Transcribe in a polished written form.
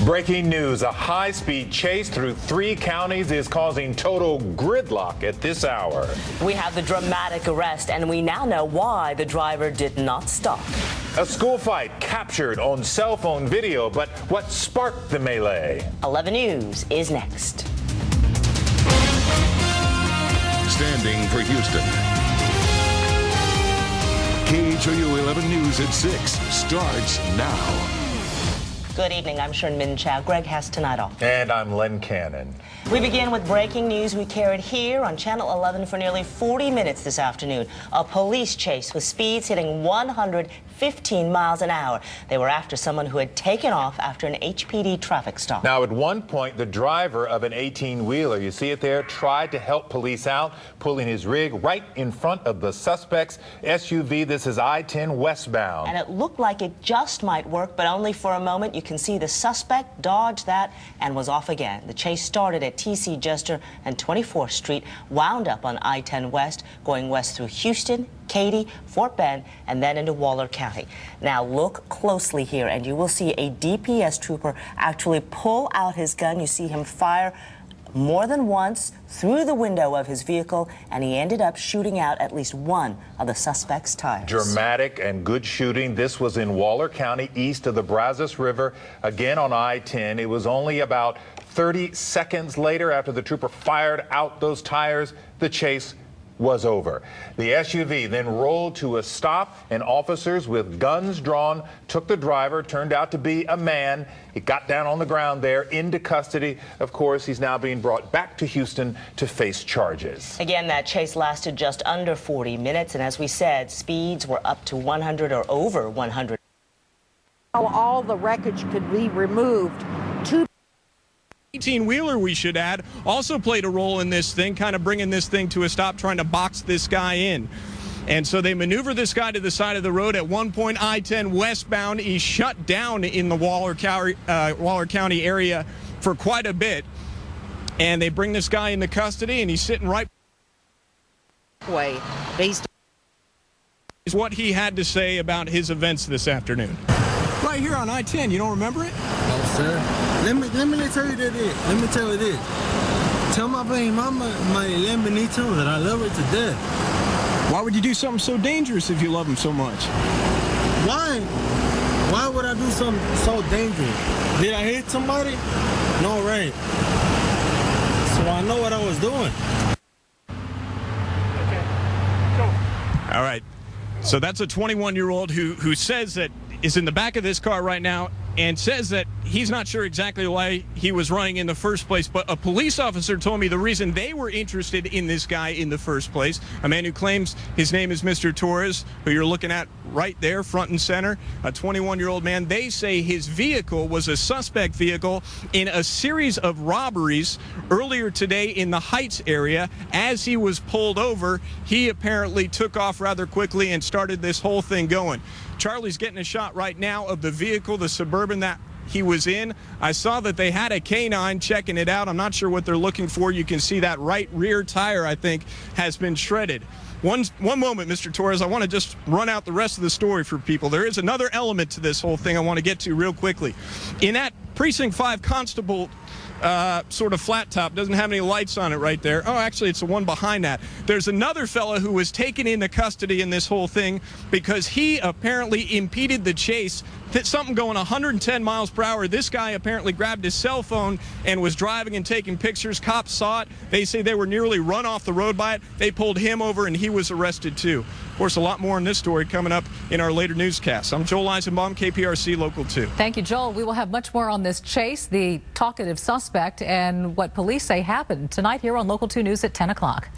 Breaking news, a high-speed chase through 3 counties is causing total gridlock at this hour. We have the dramatic arrest, and we now know why the driver did not stop. A school fight captured on cell phone video, but what sparked the melee? 11 News is next. Standing for Houston. KHOU 11 News at 6 starts now. Good evening. I'm Sharon Min Chow. Greg has tonight off. And I'm Len Cannon. We begin with breaking news we carried here on Channel 11 for nearly 40 minutes this afternoon. A police chase with speeds hitting 115 miles an hour. They were after someone who had taken off after an HPD traffic stop. Now, at one point, the driver of an 18-wheeler, you see it there, tried to help police out, pulling his rig right in front of the suspect's SUV. This is I-10 westbound. And it looked like it just might work, but only for a moment. You can see the suspect dodged that and was off again. The chase started at TC Jester and 24th Street, wound up on I-10 West, going west through Houston, Katy, Fort Bend, and then into Waller County. Now look closely here, and you will see a DPS trooper actually pull out his gun. You see him fire more than once through the window of his vehicle, and he ended up shooting out at least one of the suspect's tires. Dramatic and good shooting. This was in Waller County, east of the Brazos River, again on I-10. It was only about 30 seconds later, after the trooper fired out those tires, the chase was over. The SUV then rolled to a stop, and officers with guns drawn took the driver. Turned out to be a man. He got down on the ground there, into custody. Of course, he's now being brought back to Houston to face charges. Again, that chase lasted just under 40 minutes, and as we said, speeds were up to 100 or over 100. All the wreckage could be removed. 18-wheeler, we should add, also played a role in this thing, kind of bringing this thing to a stop, trying to box this guy in. And so they maneuver this guy to the side of the road. At one point, I-10 westbound, he's shut down in the Waller County area for quite a bit. And they bring this guy into custody, and he's sitting right Way based is what he had to say about his events this afternoon. Right here on I-10, you don't remember it? No, sir. Let me tell you this. Let me tell you this. Tell my baby mama, my Benito, that I love her to death. Why would you do something so dangerous if you love him so much? Why? Why would I do something so dangerous? Did I hit somebody? No, right. So I know what I was doing. All right. So that's a 21-year-old who says that is in the back of this car right now and says that he's not sure exactly why he was running in the first place, but a police officer told me the reason they were interested in this guy in the first place, a man who claims his name is Mr. Torres, who you're looking at right there, front and center, a 21-year-old man. They say his vehicle was a suspect vehicle in a series of robberies earlier today in the Heights area. As he was pulled over, he apparently took off rather quickly and started this whole thing going. Charlie's getting a shot right now of the vehicle, the Suburban that he was in. I saw that they had a canine checking it out. I'm not sure what they're looking for. You can see that right rear tire, I think, has been shredded. One moment, Mr. Torres, I want to just run out the rest of the story for people. There is another element to this whole thing I want to get to real quickly. In that Precinct 5 constable sort of flat top, doesn't have any lights on it right there. Oh, actually, it's the one behind that. There's another fella who was taken into custody in this whole thing because he apparently impeded the chase. Something going 110 miles per hour. This guy apparently grabbed his cell phone and was driving and taking pictures. Cops saw it. They say they were nearly run off the road by it. They pulled him over, and he was arrested, too. Of course, a lot more in this story coming up in our later newscasts. I'm Joel Eisenbaum, KPRC Local 2. Thank you, Joel. We will have much more on this chase, the talkative suspect, and what police say happened tonight here on Local 2 News at 10 o'clock.